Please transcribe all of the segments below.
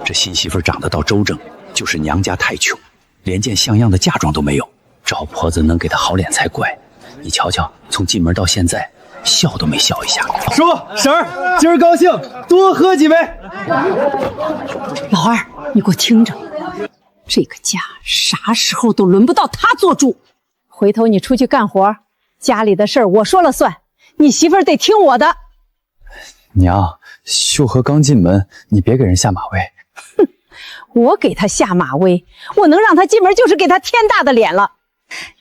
这新媳妇长得倒周正，就是娘家太穷，连件像样的嫁妆都没有。赵婆子能给她好脸才怪。你瞧瞧，从进门到现在，笑都没笑一下。叔婶儿，今儿高兴，多喝几杯。老二，你给我听着，这个家啥时候都轮不到他做主。回头你出去干活，家里的事儿我说了算，你媳妇儿得听我的。娘，秀禾刚进门，你别给人下马威。哼，我给他下马威，我能让他进门就是给他天大的脸了。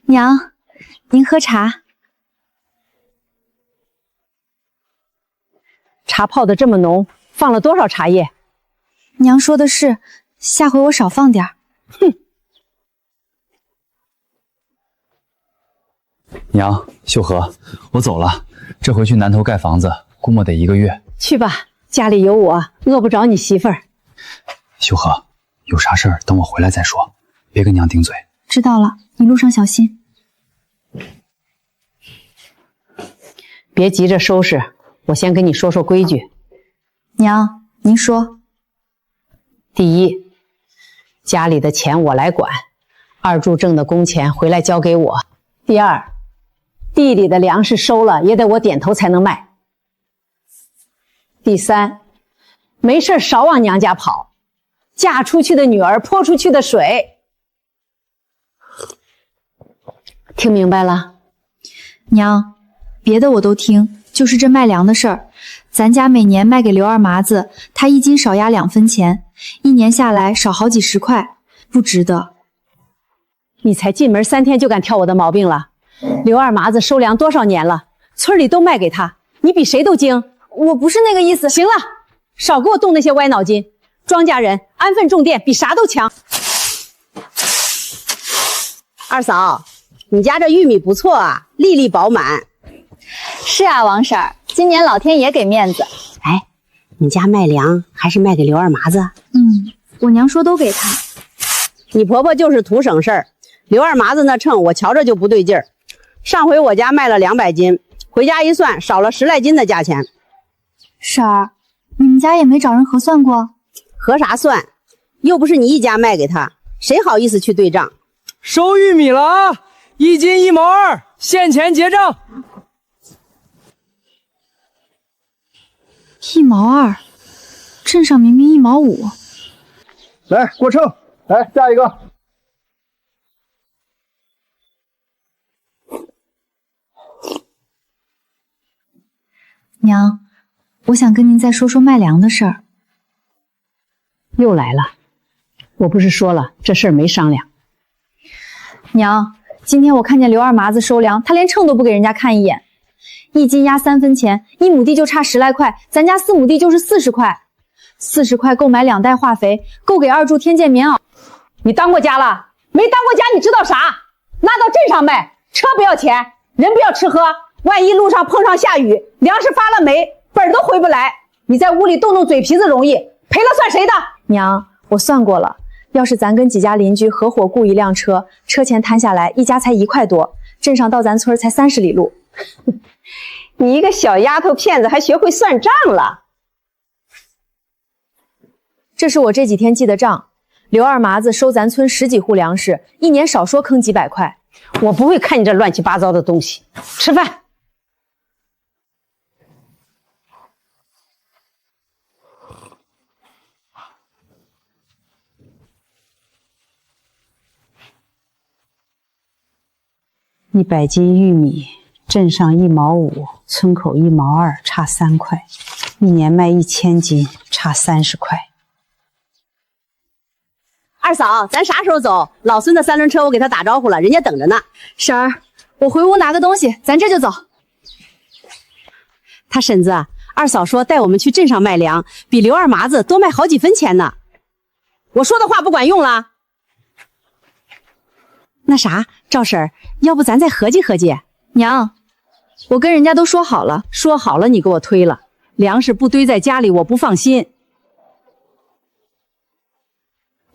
娘，您喝茶。茶泡得这么浓，放了多少茶叶？娘说的是，下回我少放点儿。哼。娘，秀禾，我走了，这回去南头盖房子，估摸得1个月。去吧，家里有我，饿不着你媳妇儿。秀禾，有啥事儿等我回来再说，别跟娘顶嘴。知道了，你路上小心。别急着收拾，我先跟你说说规矩。娘，您说。第一，家里的钱我来管，二柱挣的工钱回来交给我。第二，地里的粮食收了也得我点头才能卖。第三，没事少往娘家跑，嫁出去的女儿泼出去的水。听明白了？娘，别的我都听，就是这卖粮的事儿，咱家每年卖给刘二麻子，他1斤少压2分钱，1年下来少好几十块，不值得。你才进门3天就敢挑我的毛病了？刘二麻子收粮多少年了，村里都卖给他，你比谁都精。我不是那个意思。行了，少给我动那些歪脑筋。庄稼人安分种田比啥都强。二嫂，你家这玉米不错啊，粒粒饱满。是啊，王婶儿，今年老天爷给面子。哎，你家卖粮还是卖给刘二麻子？我娘说都给他。你婆婆就是图省事儿。刘二麻子那秤我瞧着就不对劲儿，上回我家卖了200斤，回家一算少了10来斤的价钱。婶儿，你们家也没找人核算过？核啥算？又不是你一家卖给他，谁好意思去对账？收玉米了啊！1斤1毛2，现钱结账。1毛2，镇上明明1毛5。来过秤，来下一个。娘，我想跟您再说说卖粮的事儿。又来了，我不是说了这事儿没商量。娘，今天我看见刘二麻子收粮，他连秤都不给人家看一眼，1斤压3分钱，1亩地就差10来块，咱家4亩地就是40块，40块够买2袋化肥，够给二柱添件棉袄。你当过家了？没当过家你知道啥？拉到镇上卖，车不要钱，人不要吃喝，万一路上碰上下雨，粮食发了霉，本儿都回不来。你在屋里动动嘴皮子容易，赔了算谁的？娘，我算过了，要是咱跟几家邻居合伙雇一辆车，车钱摊下来一家才1块多，镇上到咱村才30里路。你一个小丫头片子还学会算账了？这是我这几天记的账，刘二麻子收咱村10几户粮食，一年少说坑几百块。我不会看你这乱七八糟的东西。吃饭。100斤玉米，镇上1毛5，村口1毛2，差3块，一年卖1000斤，差30块。二嫂，咱啥时候走？老孙的3轮车我给他打招呼了，人家等着呢。婶儿，我回屋拿个东西，咱这就走。他婶子，二嫂说带我们去镇上卖粮，比刘二麻子多卖好几分钱呢。我说的话不管用了。那啥，赵婶儿，要不咱再合计合计？娘，我跟人家都说好了。说好了你给我推了，粮食不堆在家里我不放心。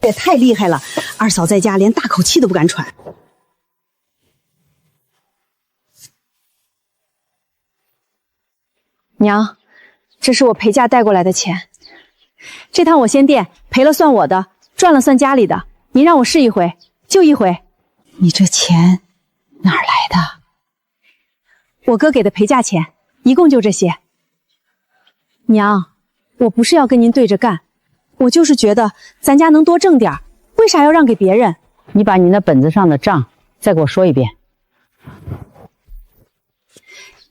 也太厉害了，二嫂在家连大口气都不敢喘。娘，这是我陪嫁带过来的钱，这趟我先垫，陪赔了算我的，赚了算家里的。您让我试一回，就一回。你这钱哪儿来的？我哥给的赔价钱，一共就这些。娘，我不是要跟您对着干，我就是觉得咱家能多挣点，为啥要让给别人？你把你那本子上的账再给我说一遍。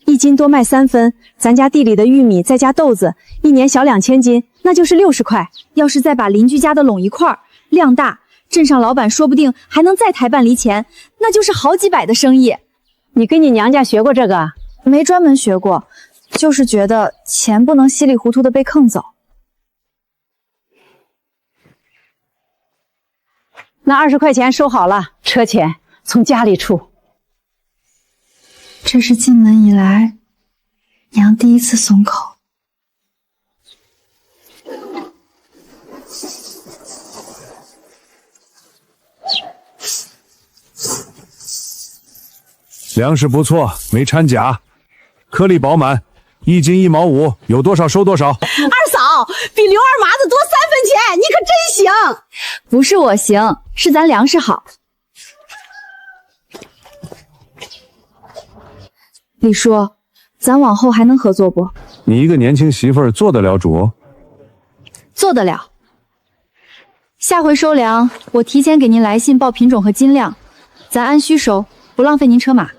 1斤多卖3分，咱家地里的玉米再加豆子，一年小2000斤，那就是60块。要是再把邻居家的拢一块儿，量大，镇上老板说不定还能再抬半厘钱，那就是好几百的生意。你跟你娘家学过这个？没专门学过，就是觉得钱不能稀里糊涂的被坑走。那20块钱收好了，车钱从家里出。这是进门以来娘第一次松口。粮食不错，没掺假，颗粒饱满，1斤1毛5，有多少收多少。二嫂比刘二麻子多3分钱，你可真行。不是我行，是咱粮食好。李叔，咱往后还能合作不？你一个年轻媳妇儿做得了主？做得了。下回收粮，我提前给您来信报品种和斤量，咱按需收，不浪费您车马。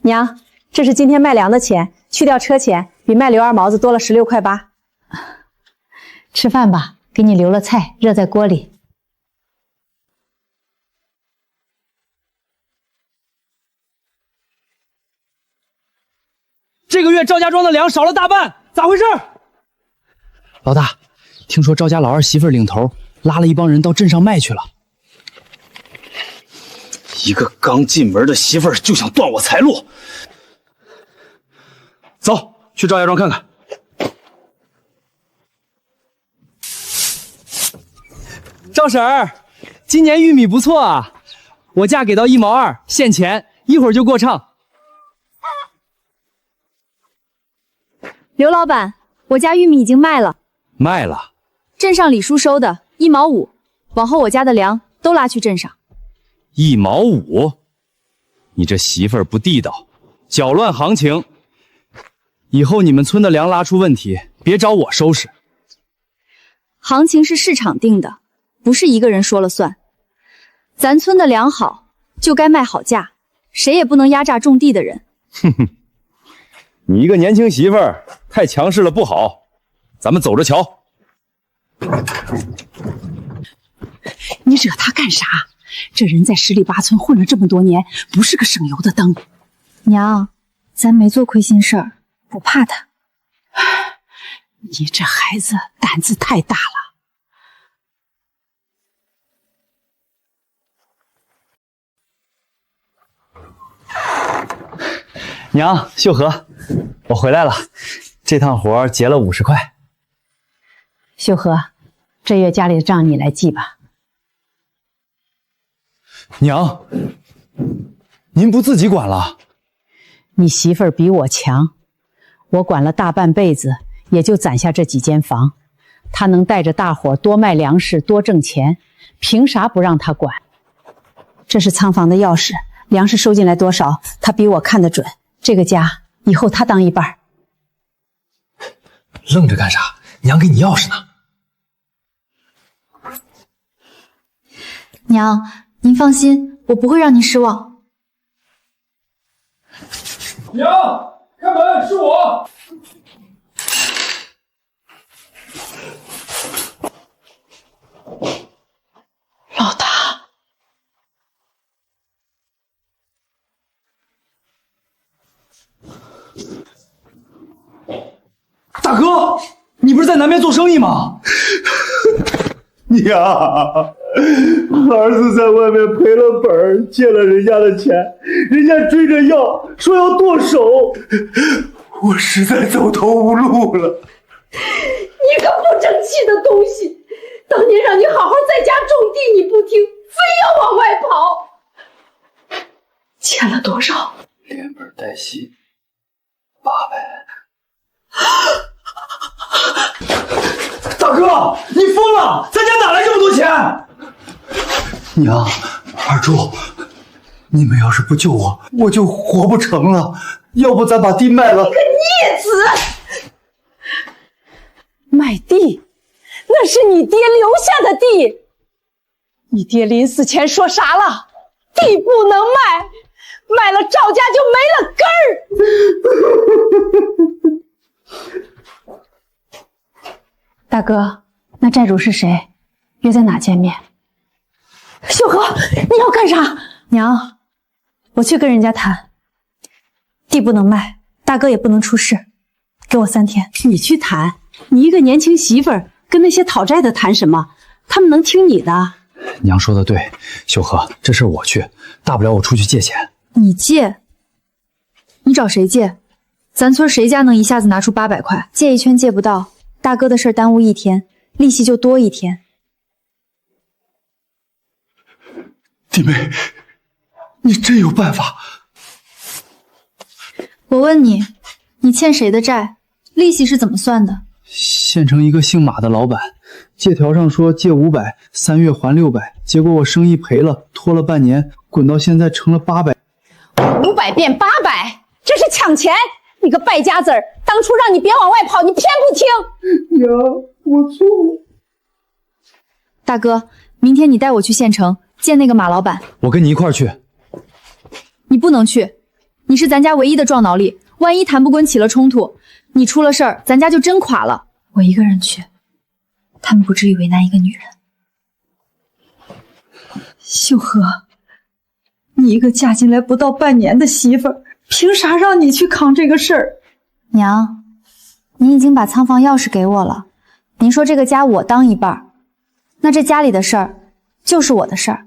娘，这是今天卖粮的钱，去掉车钱，比卖刘二毛子多了16块8。吃饭吧，给你留了菜，热在锅里。这个月赵家庄的粮少了大半，咋回事？老大，听说赵家老二媳妇领头，拉了一帮人到镇上卖去了。一个刚进门的媳妇儿就想断我财路，走去赵家庄看看。赵婶儿，今年玉米不错啊，我价给到1毛2现钱，一会儿就过账。刘老板，我家玉米已经卖了，卖了？镇上李叔收的1毛5，往后我家的粮都拉去镇上。1毛5？你这媳妇儿不地道，搅乱行情。以后你们村的粮拉出问题，别找我收拾。行情是市场定的，不是一个人说了算。咱村的粮好，就该卖好价，谁也不能压榨种地的人。哼哼，你一个年轻媳妇儿太强势了不好，咱们走着瞧。你惹他干啥？这人在十里八村混了这么多年，不是个省油的灯。娘，咱没做亏心事儿，不怕他。你这孩子胆子太大了。娘，秀禾，我回来了，这趟活结了50块。秀禾，这月家里的账你来记吧。娘，您不自己管了？你媳妇儿比我强，我管了大半辈子，也就攒下这几间房。她能带着大伙多卖粮食，多挣钱，凭啥不让她管？这是仓房的钥匙，粮食收进来多少，她比我看得准。这个家以后她当一半。愣着干啥？娘给你钥匙呢。娘，您放心，我不会让您失望。娘，开门，是我。老大，大哥，你不是在南边做生意吗？娘，儿子在外面赔了本，借了人家的钱，人家追着要，说要剁手，我实在走投无路了。你个不争气的东西！当年让你好好在家种地，你不听，非要往外跑。欠了多少？连本带息800。大哥，你疯了！咱家哪来这么多钱？娘，二柱，你们要是不救我，我就活不成了。要不咱把地卖了？你个孽子！卖地，那是你爹留下的地。你爹临死前说啥了？地不能卖，卖了赵家就没了根儿。大哥，那债主是谁？约在哪见面？秀禾，你要干啥？娘，我去跟人家谈，地不能卖，大哥也不能出事，给我3天。你去谈，你一个年轻媳妇儿跟那些讨债的谈什么？他们能听你的？娘说的对，秀禾，这事我去，大不了我出去借钱。你借？你找谁借？咱村谁家能一下子拿出800块？借一圈借不到，大哥的事耽误1天，利息就多1天。弟妹，你真有办法？我问你，你欠谁的债？利息是怎么算的？县城一个姓马的老板，借条上说借500，3月还600，结果我生意赔了，拖了半年，滚到现在成了800。500变800，这是抢钱！你个败家子儿，当初让你别往外跑，你偏不听。娘，我错了。大哥，明天你带我去县城见那个马老板。我跟你一块儿去。你不能去，你是咱家唯一的壮脑力，万一谈不滚起了冲突，你出了事儿，咱家就真垮了。我一个人去，他们不至于为难一个女人。秀禾，你一个嫁进来不到半年的媳妇儿，凭啥让你去扛这个事儿？娘，您已经把仓房钥匙给我了，您说这个家我当一半，那这家里的事儿就是我的事儿。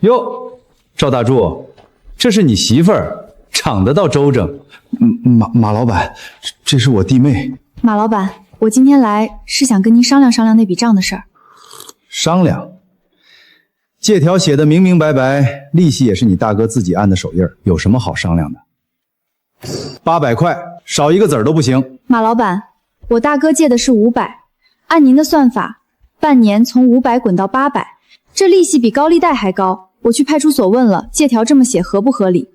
哟，赵大柱，这是你媳妇儿，长得倒周正。马老板，这是我弟妹。马老板，我今天来是想跟您商量商量那笔账的事儿。商量？借条写的明明白白，利息也是你大哥自己按的手印，有什么好商量的？800块，少一个子儿都不行。马老板，我大哥借的是500，按您的算法，半年从500滚到800，这利息比高利贷还高。我去派出所问了，借条这么写合不合理？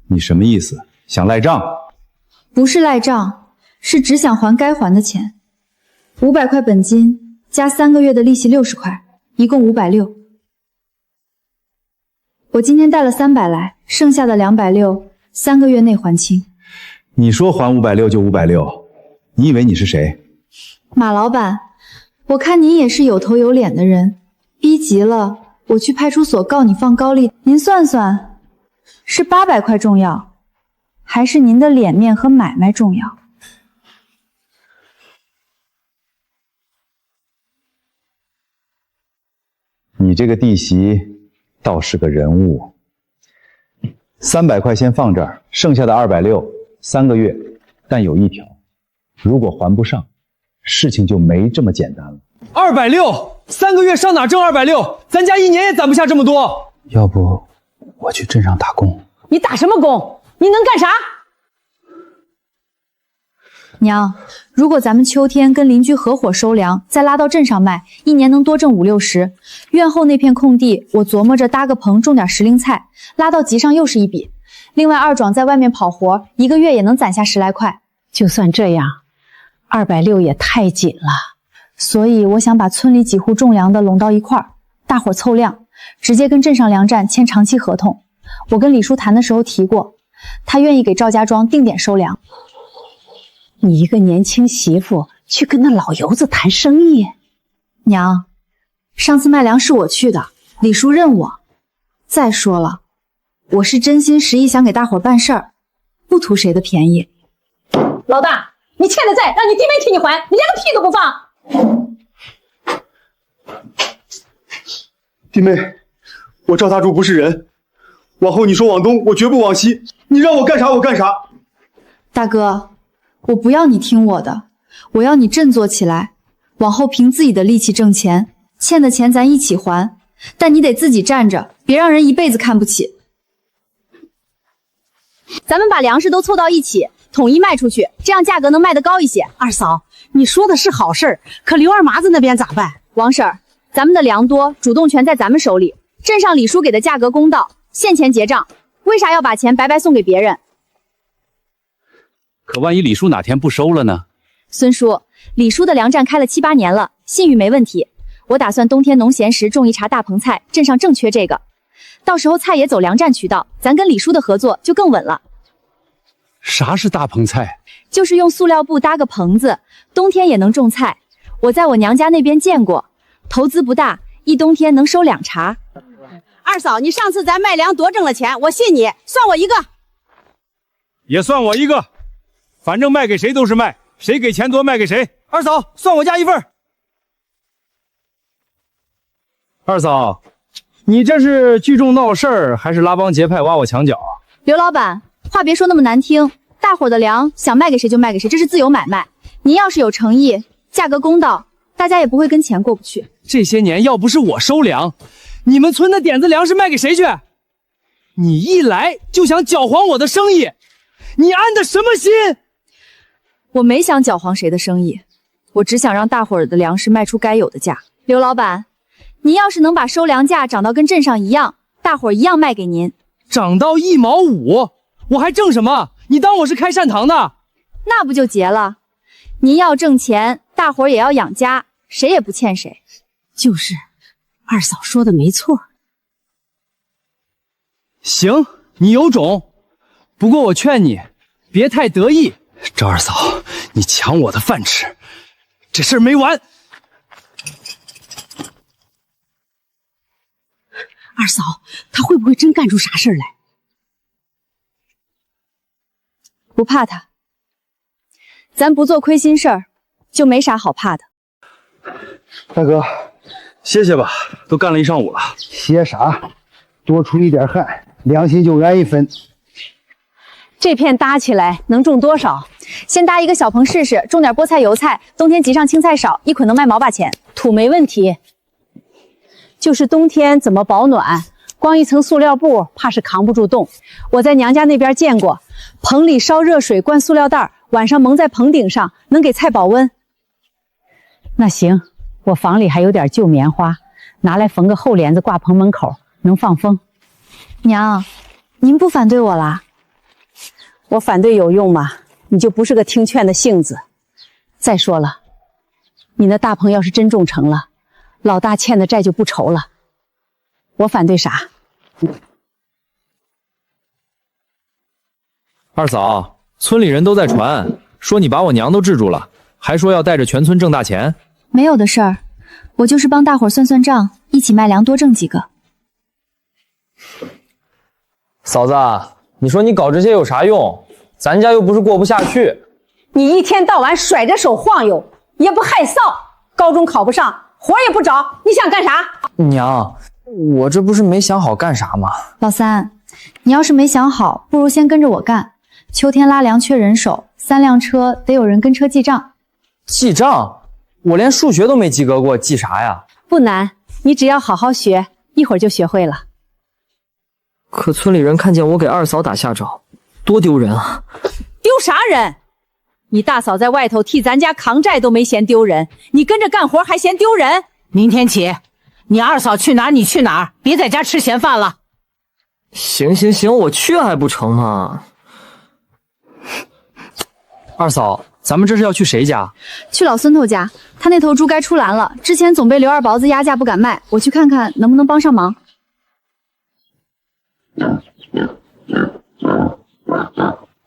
你什么意思？想赖账？不是赖账，是只想还该还的钱。500块本金加3个月的利息60块，一共560。我今天带了300来，剩下的260，3个月内还清。你说还560就560，你以为你是谁？马老板，我看您也是有头有脸的人，逼急了，我去派出所告你放高利，您算算，是800块重要，还是您的脸面和买卖重要？你这个弟媳倒是个人物。300块先放这儿，剩下的260，3个月，但有一条，如果还不上，事情就没这么简单了。260，3个月上哪挣260？咱家1年也攒不下这么多。要不我去镇上打工？你打什么工？你能干啥？娘，如果咱们秋天跟邻居合伙收粮，再拉到镇上卖，1年能多挣50-60。院后那片空地，我琢磨着搭个棚，种点时令菜，拉到集上又是一笔。另外二庄在外面跑活，1个月也能攒下10来块。就算这样，260也太紧了。所以我想把村里几户种粮的拢到一块儿，大伙凑量，直接跟镇上粮站签长期合同。我跟李叔谈的时候提过，他愿意给赵家庄定点收粮。你一个年轻媳妇去跟那老油子谈生意？娘，上次卖粮是我去的，李叔认我。再说了，我是真心实意想给大伙办事儿，不图谁的便宜。老大，你欠的债让你弟妹替你还，你连个屁都不放。弟妹，我赵大柱不是人，往后你说往东，我绝不往西，你让我干啥我干啥。大哥，我不要你听我的，我要你振作起来，往后凭自己的力气挣钱，欠的钱咱一起还，但你得自己站着，别让人一辈子看不起。咱们把粮食都凑到一起，统一卖出去，这样价格能卖得高一些。二嫂，你说的是好事儿，可刘二麻子那边咋办？王婶儿，咱们的粮多，主动权在咱们手里。镇上李叔给的价格公道，现钱结账，为啥要把钱白白送给别人？可万一李叔哪天不收了呢？孙叔，李叔的粮站开了7、8年了，信誉没问题。我打算冬天农闲时种一茬大棚菜，镇上正缺这个。到时候菜也走粮站渠道，咱跟李叔的合作就更稳了。啥是大棚菜？就是用塑料布搭个棚子，冬天也能种菜。我在我娘家那边见过，投资不大，一冬天能收2茬。二嫂，你上次咱卖粮多挣了钱，我信你，算我一个。也算我一个，反正卖给谁都是卖，谁给钱多卖给谁。二嫂，算我家一份。二嫂，你这是聚众闹事儿，还是拉帮结派挖我墙角啊？刘老板，话别说那么难听，大伙儿的粮想卖给谁就卖给谁，这是自由买卖。您要是有诚意，价格公道，大家也不会跟钱过不去。这些年要不是我收粮，你们村的点子粮食卖给谁去？你一来就想搅黄我的生意，你安的什么心？我没想搅黄谁的生意，我只想让大伙儿的粮食卖出该有的价。刘老板，您要是能把收粮价涨到跟镇上一样，大伙儿一样卖给您。涨到1毛5，我还挣什么？你当我是开善堂的？那不就结了？您要挣钱，大伙儿也要养家，谁也不欠谁。就是，二嫂说的没错。行，你有种，不过我劝你别太得意。赵二嫂，你抢我的饭吃，这事儿没完。二嫂，他会不会真干出啥事儿来？不怕他，咱不做亏心事儿，就没啥好怕的。大哥，歇歇吧，都干了一上午了。歇啥？多出一点汗，良心就安一分。这片搭起来能种多少？先搭一个小棚试试，种点菠菜、油菜，冬天集上青菜少，一捆能卖毛把钱。土没问题，就是冬天怎么保暖？光一层塑料布怕是扛不住冻。我在娘家那边见过，棚里烧热水，灌塑料袋，晚上蒙在棚顶上，能给菜保温。那行，我房里还有点旧棉花，拿来缝个厚帘子挂棚门口，能放风。娘，您不反对我啦？我反对有用吗？你就不是个听劝的性子。再说了，你那大棚要是真种成了，老大欠的债就不愁了。我反对啥？二嫂，村里人都在传，说你把我娘都治住了，还说要带着全村挣大钱。没有的事儿，我就是帮大伙儿算算账，一起卖粮多挣几个。嫂子，你说你搞这些有啥用？咱家又不是过不下去。你一天到晚甩着手晃悠，也不害臊。高中考不上，活也不找，你想干啥？娘，我这不是没想好干啥吗？老三，你要是没想好，不如先跟着我干。秋天拉粮缺人手，3辆车得有人跟车记账。记账？我连数学都没及格过，记啥呀？不难，你只要好好学，一会儿就学会了。可村里人看见我给二嫂打下手，多丢人啊！丢啥人？你大嫂在外头替咱家扛债都没嫌丢人，你跟着干活还嫌丢人？明天起，你二嫂去哪儿你去哪儿，别在家吃闲饭了。行行行，我去还不成吗？二嫂，咱们这是要去谁家？去老孙头家，他那头猪该出栏了，之前总被刘二雹子压价不敢卖，我去看看能不能帮上忙。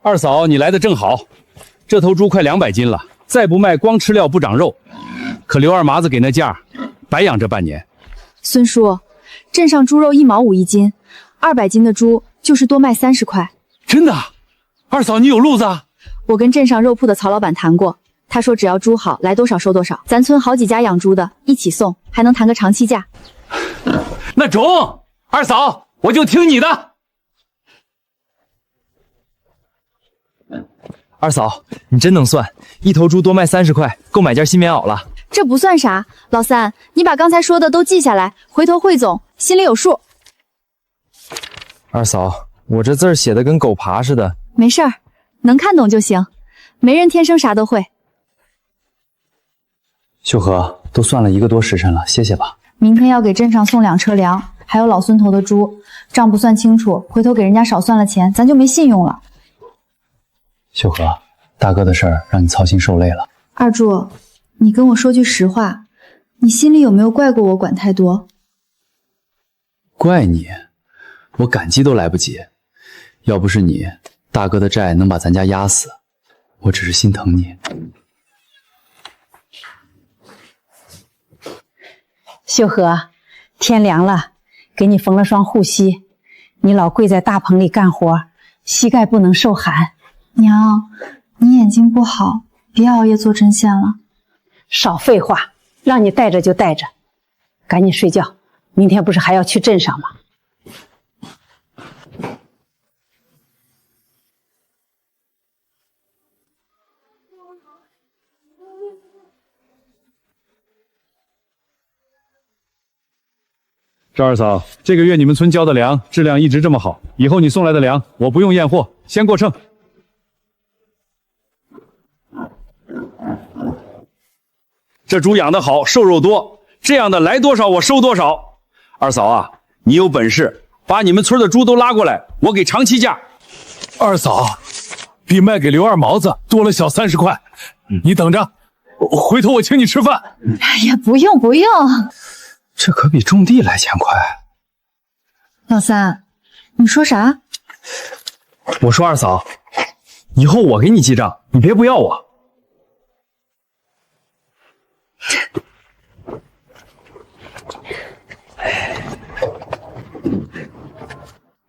二嫂，你来的正好，这头猪快200斤了，再不卖光吃料不长肉。可刘二麻子给那价，白养这半年。孙叔，镇上猪肉1毛5一斤，200斤的猪就是多卖30块。真的？二嫂，你有路子啊？我跟镇上肉铺的曹老板谈过，他说只要猪好，来多少收多少。咱村好几家养猪的，一起送，还能谈个长期价。那中，二嫂，我就听你的。二嫂，你真能算，一头猪多卖30块，够买件新棉袄了。这不算啥。老三，你把刚才说的都记下来，回头汇总，心里有数。二嫂，我这字儿写的跟狗爬似的。没事儿，能看懂就行，没人天生啥都会。秀禾，都算了1个多时辰了，歇歇吧。明天要给镇上送2车粮，还有老孙头的猪，账不算清楚，回头给人家少算了钱，咱就没信用了。秀禾，大哥的事儿让你操心受累了。二柱，你跟我说句实话，你心里有没有怪过我管太多？怪你？我感激都来不及。要不是你，大哥的债能把咱家压死，我只是心疼你。秀禾，天凉了，给你缝了双护膝。你老跪在大棚里干活，膝盖不能受寒。娘，你眼睛不好，别熬夜做针线了。少废话，让你带着就带着，赶紧睡觉。明天不是还要去镇上吗？赵二嫂，这个月你们村交的粮质量一直这么好，以后你送来的粮我不用验货，先过秤。这猪养得好，瘦肉多，这样的来多少我收多少。二嫂啊，你有本事把你们村的猪都拉过来，我给长期价。二嫂，比卖给刘二毛子多了小30块，你等着，回头我请你吃饭。哎呀，不用不用。这可比种地来钱快。老三，你说啥？我说二嫂，以后我给你记账，你别不要我。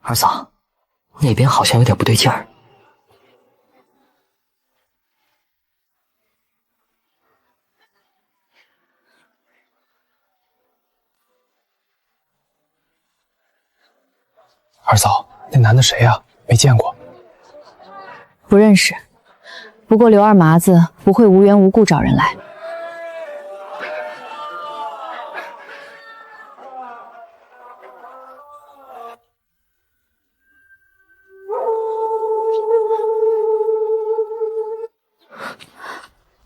二嫂，那边好像有点不对劲儿。二嫂，那男的谁呀？没见过。不认识。不过刘二麻子不会无缘无故找人来。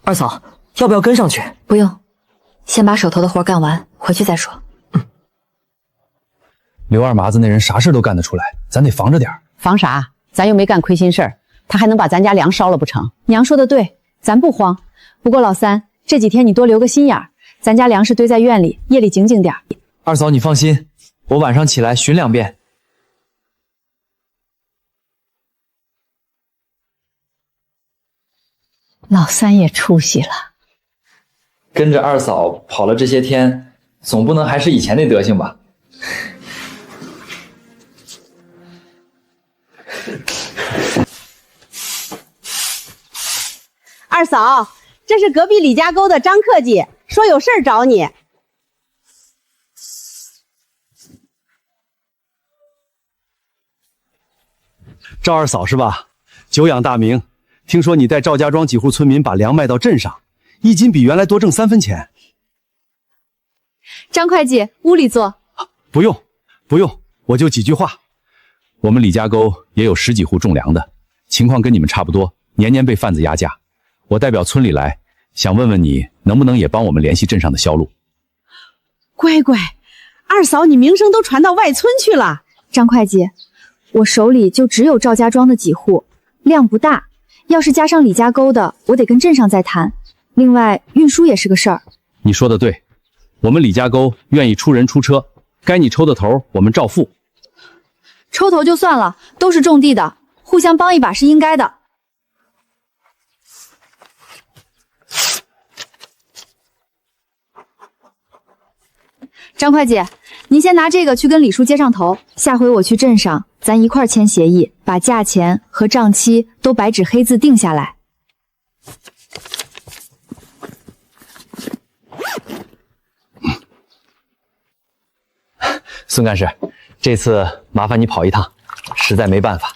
二嫂，要不要跟上去？不用，先把手头的活干完，回去再说。刘二麻子那人啥事都干得出来，咱得防着点。防啥？咱又没干亏心事儿，他还能把咱家粮烧了不成？娘说的对，咱不慌。不过老三，这几天你多留个心眼儿，咱家粮食堆在院里，夜里警警点。二嫂你放心，我晚上起来巡2遍。老三也出息了，跟着二嫂跑了这些天，总不能还是以前那德行吧？二嫂，这是隔壁李家沟的张克记，说有事儿找你。赵二嫂是吧？久仰大名，听说你带赵家庄几户村民把粮卖到镇上，1斤比原来多挣3分钱。张会计，屋里坐。不用，不用，我就几句话。我们李家沟也有10几户种粮的，情况跟你们差不多，年年被贩子压价。我代表村里来，想问问你，能不能也帮我们联系镇上的销路？乖乖，二嫂你名声都传到外村去了。张会计，我手里就只有赵家庄的几户，量不大。要是加上李家沟的，我得跟镇上再谈。另外，运输也是个事儿。你说的对，我们李家沟愿意出人出车，该你抽的头我们照付。抽头就算了，都是种地的，互相帮一把是应该的。张会计，您先拿这个去跟李叔接上头，下回我去镇上，咱一块儿签协议，把价钱和账期都白纸黑字定下来。孙干事，这次麻烦你跑一趟，实在没办法。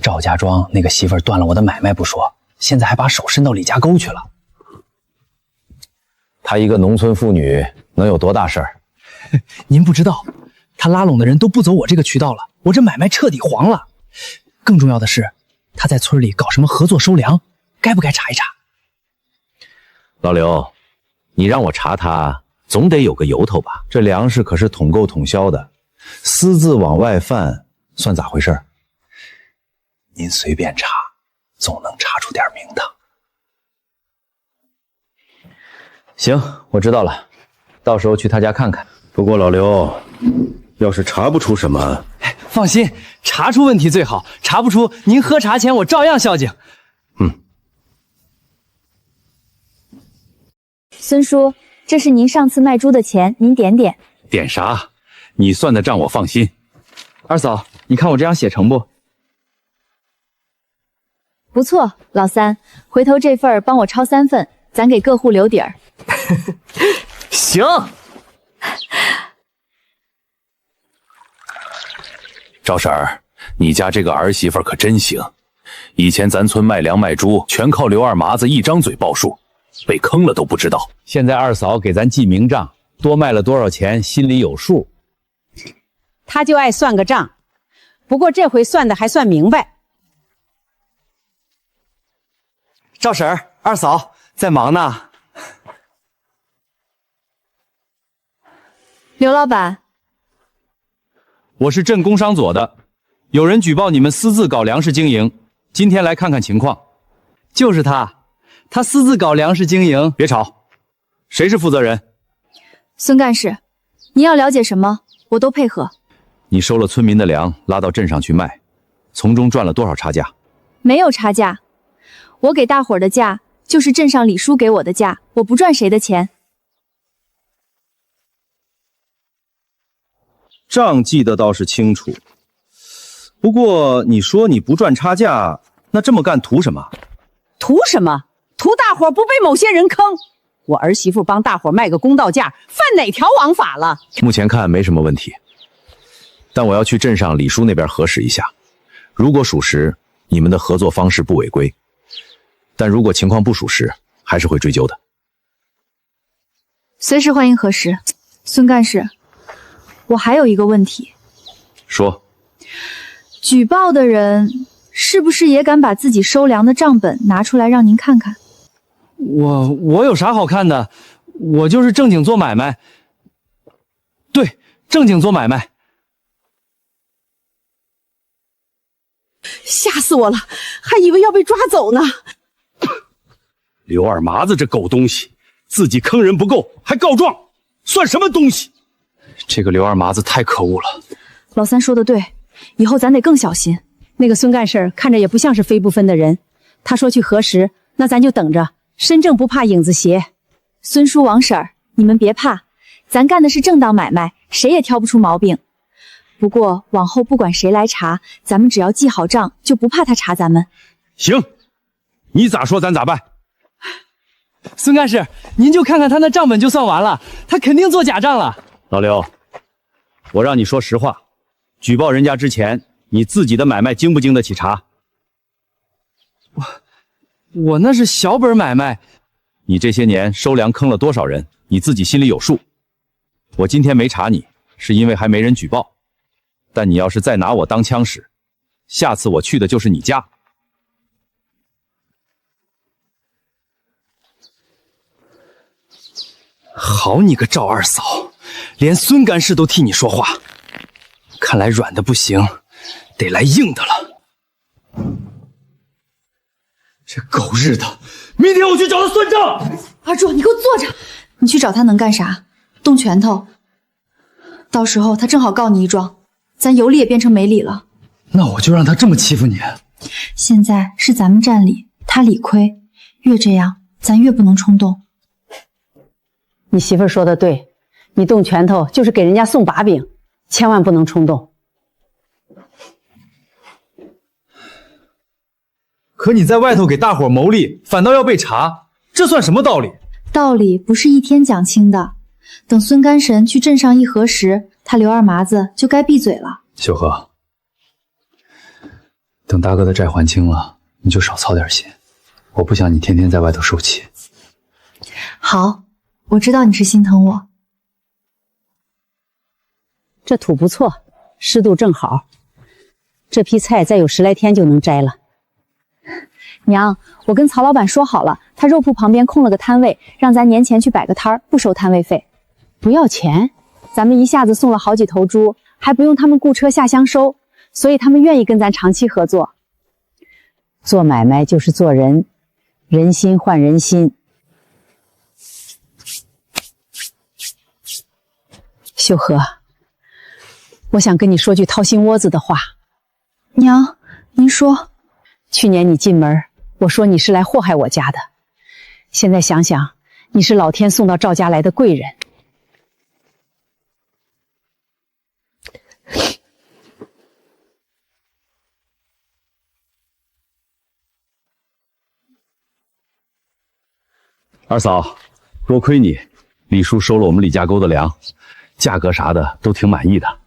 赵家庄那个媳妇儿断了我的买卖不说，现在还把手伸到李家沟去了。她一个农村妇女能有多大事儿？您不知道，他拉拢的人都不走我这个渠道了，我这买卖彻底黄了。更重要的是，他在村里搞什么合作收粮，该不该查一查？老刘，你让我查他，总得有个由头吧？这粮食可是统购统销的，私自往外贩，算咋回事？您随便查，总能查出点名堂。行，我知道了，到时候去他家看看。不过老刘，要是查不出什么，放心，查出问题最好，查不出您喝茶钱我照样孝敬。孙叔，这是您上次卖猪的钱，您点点。点啥？你算的账我放心。二嫂，你看我这样写成不？不错，老三，回头这份帮我抄3份，咱给各户留底儿。行。赵婶儿，你家这个儿媳妇可真行。以前咱村卖粮卖猪，全靠刘二麻子一张嘴报数，被坑了都不知道。现在二嫂给咱记明账，多卖了多少钱，心里有数。他就爱算个账，不过这回算的还算明白。赵婶儿、二嫂在忙呢。刘老板，我是镇工商佐的，有人举报你们私自搞粮食经营，今天来看看情况。就是他私自搞粮食经营。别吵，谁是负责人？孙干事，您要了解什么，我都配合。你收了村民的粮，拉到镇上去卖，从中赚了多少差价？没有差价，我给大伙儿的价就是镇上李叔给我的价，我不赚谁的钱。账记得倒是清楚，不过你说你不赚差价，那这么干图什么？图什么？图大伙不被某些人坑。我儿媳妇帮大伙卖个公道价，犯哪条王法了？目前看没什么问题，但我要去镇上李叔那边核实一下，如果属实，你们的合作方式不违规；但如果情况不属实，还是会追究的。随时欢迎核实。孙干事，我还有一个问题。说。举报的人是不是也敢把自己收粮的账本拿出来让您看看？我有啥好看的？我就是正经做买卖。对，正经做买卖。吓死我了，还以为要被抓走呢。刘二麻子这狗东西，自己坑人不够，还告状，算什么东西？这个刘二麻子太可恶了。老三说的对，以后咱得更小心。那个孙干事看着也不像是非不分的人，他说去核实，那咱就等着。身正不怕影子斜。孙叔、王婶儿，你们别怕，咱干的是正当买卖，谁也挑不出毛病。不过往后不管谁来查，咱们只要记好账，就不怕他查咱们。行，你咋说咱咋办。孙干事，您就看看他那账本就算完了，他肯定做假账了。老刘，我让你说实话，举报人家之前，你自己的买卖经不经得起查？我那是小本买卖。你这些年收粮坑了多少人，你自己心里有数。我今天没查你，是因为还没人举报。但你要是再拿我当枪使，下次我去的就是你家。好你个赵二嫂，连孙干事都替你说话，看来软的不行，得来硬的了。这狗日的，明天我去找他算账。阿柱，你给我坐着！你去找他能干啥？动拳头。到时候他正好告你一状，咱有理也变成没理了。那我就让他这么欺负你。现在是咱们占理，他理亏，越这样咱越不能冲动。你媳妇儿说的对，你动拳头就是给人家送把柄，千万不能冲动。可你在外头给大伙谋利，反倒要被查，这算什么道理？道理不是一天讲清的，等孙干神去镇上一核实，他刘二麻子就该闭嘴了。秀禾，等大哥的债还清了，你就少操点心，我不想你天天在外头受气。好，我知道你是心疼我。这土不错，湿度正好，这批菜再有10来天就能摘了。娘，我跟曹老板说好了，他肉铺旁边空了个摊位，让咱年前去摆个摊儿，不收摊位费。不要钱？咱们一下子送了好几头猪，还不用他们雇车下乡收，所以他们愿意跟咱长期合作。做买卖就是做人，人心换人心。秀禾，我想跟你说句掏心窝子的话。娘，您说。去年你进门，我说你是来祸害我家的，现在想想，你是老天送到赵家来的贵人。二嫂，多亏你，李叔收了我们李家沟的粮，价格啥的都挺满意的。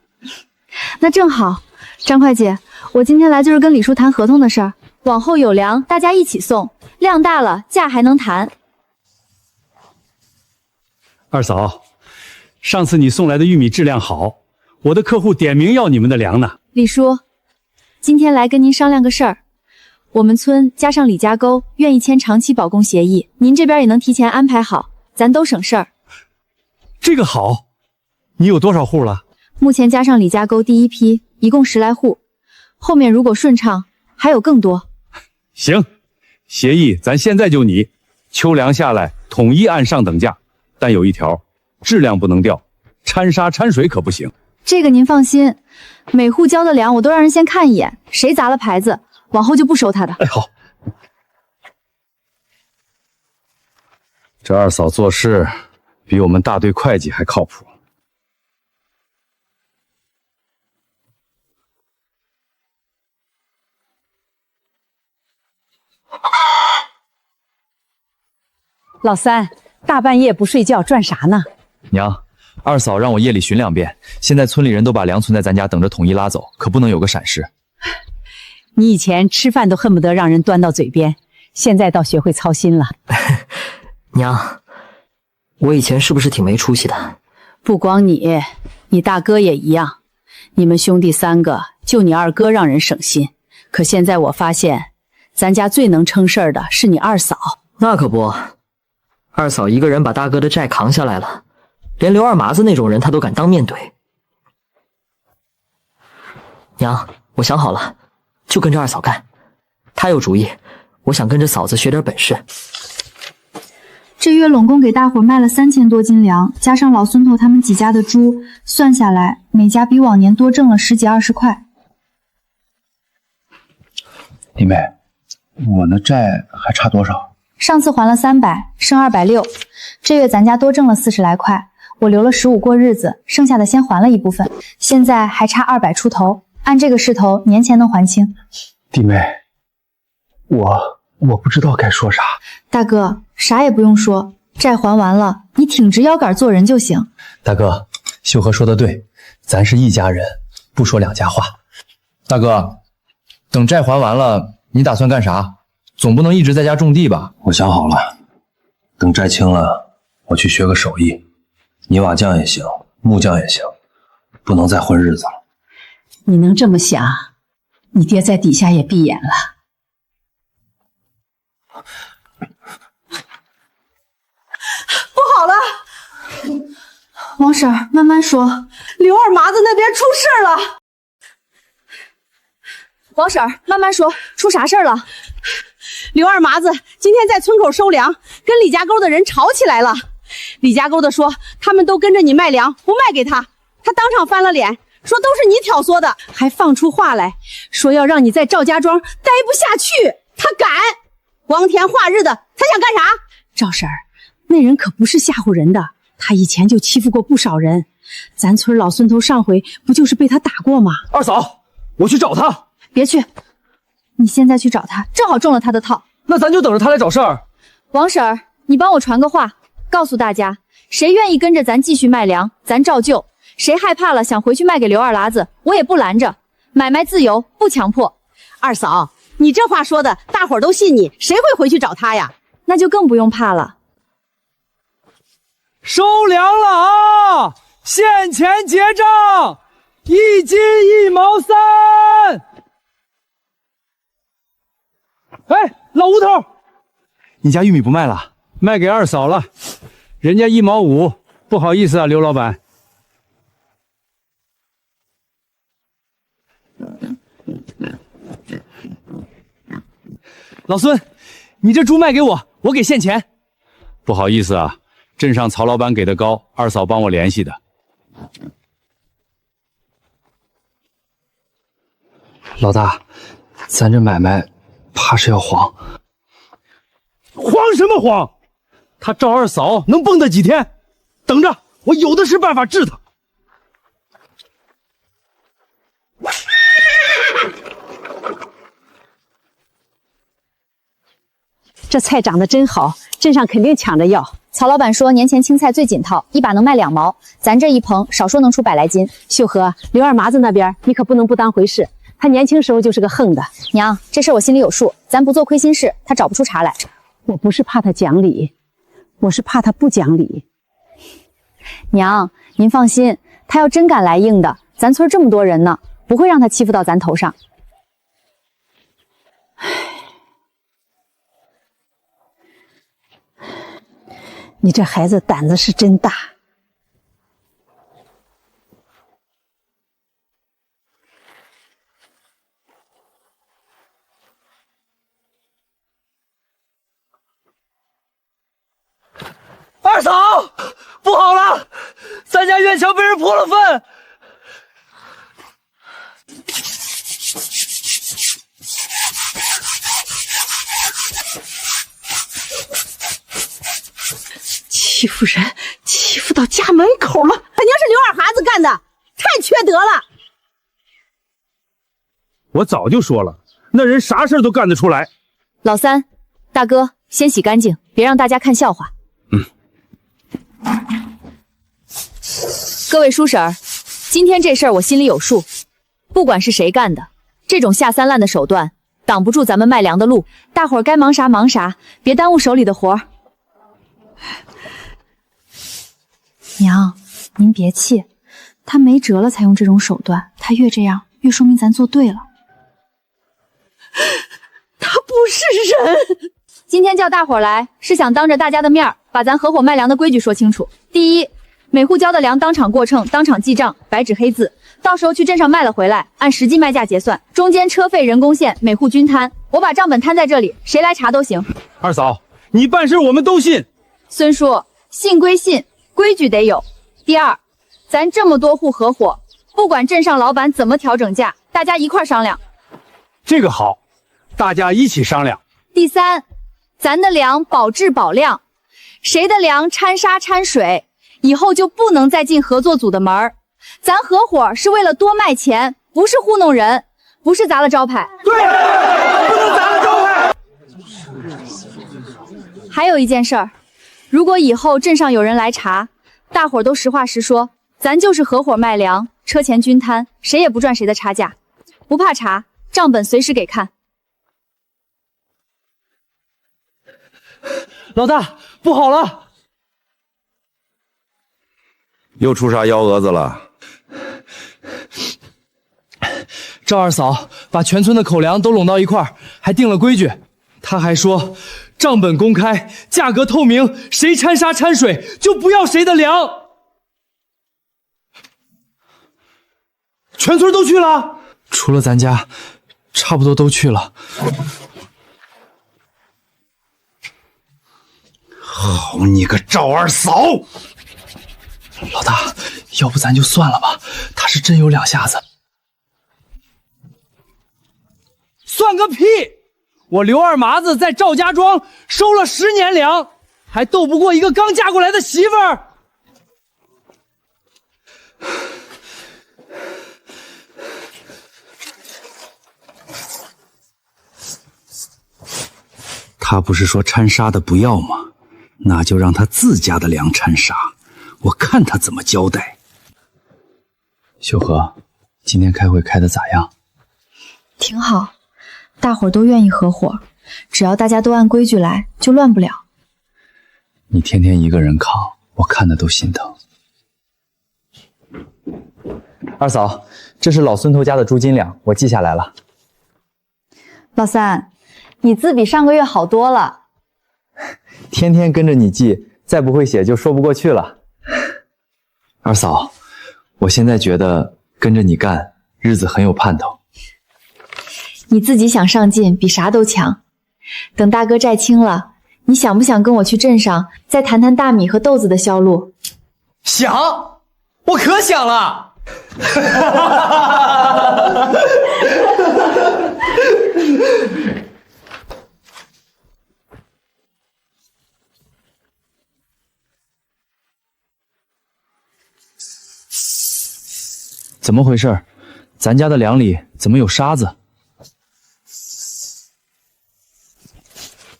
那正好，张会计，我今天来就是跟李叔谈合同的事儿，往后有粮大家一起送，量大了价还能谈。二嫂，上次你送来的玉米质量好，我的客户点名要你们的粮呢。李叔，今天来跟您商量个事儿。我们村加上李家沟愿意签长期保供协议，您这边也能提前安排好，咱都省事儿。这个好，你有多少户了？目前加上李家沟第一批，一共10来户，后面如果顺畅，还有更多。行，协议咱现在就拟，秋粮下来统一按上等价，但有一条，质量不能掉，掺沙掺水可不行。这个您放心，每户交的粮我都让人先看一眼，谁砸了牌子，往后就不收他的。哎，好。这二嫂做事比我们大队会计还靠谱。老三，大半夜不睡觉转啥呢？娘，二嫂让我夜里巡2遍，现在村里人都把粮存在咱家，等着统一拉走，可不能有个闪失。你以前吃饭都恨不得让人端到嘴边，现在倒学会操心了。娘，我以前是不是挺没出息的？不光你，你大哥也一样。你们兄弟3个，就你二哥让人省心。可现在我发现，咱家最能撑事儿的是你二嫂。那可不，二嫂一个人把大哥的债扛下来了，连刘二麻子那种人她都敢当面怼。娘，我想好了，就跟着二嫂干。她有主意，我想跟着嫂子学点本事。这月拢共给大伙卖了3000多斤粮，加上老孙头他们几家的猪，算下来每家比往年多挣了10几20块。弟妹，我那债还差多少？上次还了300，剩260，这月咱家多挣了40来块，我留了15过日子，剩下的先还了一部分，现在还差200出头，按这个势头，年前能还清。弟妹，我不知道该说啥。大哥，啥也不用说，债还完了，你挺直腰杆做人就行。大哥，秀禾说的对，咱是一家人，不说两家话。大哥，等债还完了，你打算干啥？总不能一直在家种地吧？我想好了，等债清了，我去学个手艺，泥瓦匠也行，木匠也行，不能再混日子了。你能这么想，你爹在底下也闭眼了。不好了，王婶儿，慢慢说。刘二麻子那边出事了。王婶儿，慢慢说，出啥事儿了？刘二麻子今天在村口收粮，跟李家沟的人吵起来了。李家沟的说他们都跟着你卖粮，不卖给他，他当场翻了脸，说都是你挑唆的，还放出话来说要让你在赵家庄待不下去。他敢，光天化日的，他想干啥？赵婶儿，那人可不是吓唬人的，他以前就欺负过不少人，咱村老孙头上回不就是被他打过吗？二嫂，我去找他。别去，你现在去找他，正好中了他的套。那咱就等着他来找事儿。王婶儿，你帮我传个话，告诉大家，谁愿意跟着咱继续卖粮，咱照旧；谁害怕了想回去卖给刘二喇子，我也不拦着。买卖自由，不强迫。二嫂，你这话说的，大伙儿都信你，谁会回去找他呀？那就更不用怕了。收粮了啊！现钱结账，1斤1毛3。哎，老吴头，你家玉米不卖了？卖给二嫂了，人家1毛5，不好意思啊，刘老板。老孙，你这猪卖给我，我给现钱。不好意思啊，镇上曹老板给的高，二嫂帮我联系的。老大，咱这买卖怕是要黄。慌什么慌？他赵二嫂能蹦跶几天？等着，我有的是办法治他。这菜长得真好，镇上肯定抢着要。曹老板说年前青菜最紧套，一把能卖2毛，咱这一棚少说能出100来斤。秀禾，刘二麻子那边你可不能不当回事，他年轻时候就是个横的。娘，这事我心里有数，咱不做亏心事，他找不出茬来。我不是怕他讲理，我是怕他不讲理。娘，您放心，他要真敢来硬的，咱村这么多人呢，不会让他欺负到咱头上。你这孩子胆子是真大。二嫂，不好了，咱家院墙被人泼了粪。欺负人，欺负到家门口了，肯定是刘二哈子干的，太缺德了。我早就说了，那人啥事都干得出来。老三，大哥，先洗干净，别让大家看笑话。各位叔婶儿，今天这事儿我心里有数，不管是谁干的，这种下三滥的手段挡不住咱们卖粮的路，大伙儿该忙啥忙啥，别耽误手里的活儿。娘，您别气，他没辙了才用这种手段，他越这样越说明咱做对了。他不是人。今天叫大伙儿来，是想当着大家的面把咱合伙卖粮的规矩说清楚。第一，每户交的粮当场过秤，当场记账，白纸黑字，到时候去镇上卖了回来，按实际卖价结算，中间车费、人工线每户均摊。我把账本摊在这里，谁来查都行。二嫂，你办事我们都信。孙叔，信归信，规矩得有。第二，咱这么多户合伙，不管镇上老板怎么调整价，大家一块商量。这个好，大家一起商量。第三，咱的粮保质保量，谁的粮掺沙掺水，以后就不能再进合作组的门儿。咱合伙是为了多卖钱，不是糊弄人，不是砸了招牌。对，不能砸了招牌。还有一件事儿，如果以后镇上有人来查，大伙儿都实话实说，咱就是合伙卖粮，车钱均摊，谁也不赚谁的差价，不怕查，账本随时给看。老大，不好了！又出啥幺蛾子了？赵二嫂把全村的口粮都拢到一块儿，还定了规矩。她还说，账本公开，价格透明，谁掺沙掺水就不要谁的粮。全村都去了？除了咱家，差不多都去了。好你个赵二嫂！老大，要不咱就算了吧，他是真有两下子。算个屁！我刘二麻子在赵家庄收了10年粮，还斗不过一个刚嫁过来的媳妇儿。他不是说掺沙的不要吗？那就让他自家的粮掺沙，我看他怎么交代。秀禾，今天开会开得咋样？挺好，大伙儿都愿意合伙，只要大家都按规矩来，就乱不了。你天天一个人扛，我看的都心疼。二嫂，这是老孙头家的猪斤两，我记下来了。老三，你字比上个月好多了。天天跟着你记，再不会写就说不过去了。二嫂，我现在觉得跟着你干，日子很有盼头。你自己想上进，比啥都强。等大哥债清了，你想不想跟我去镇上再谈谈大米和豆子的销路？想，我可想了。怎么回事？咱家的粮里怎么有沙子？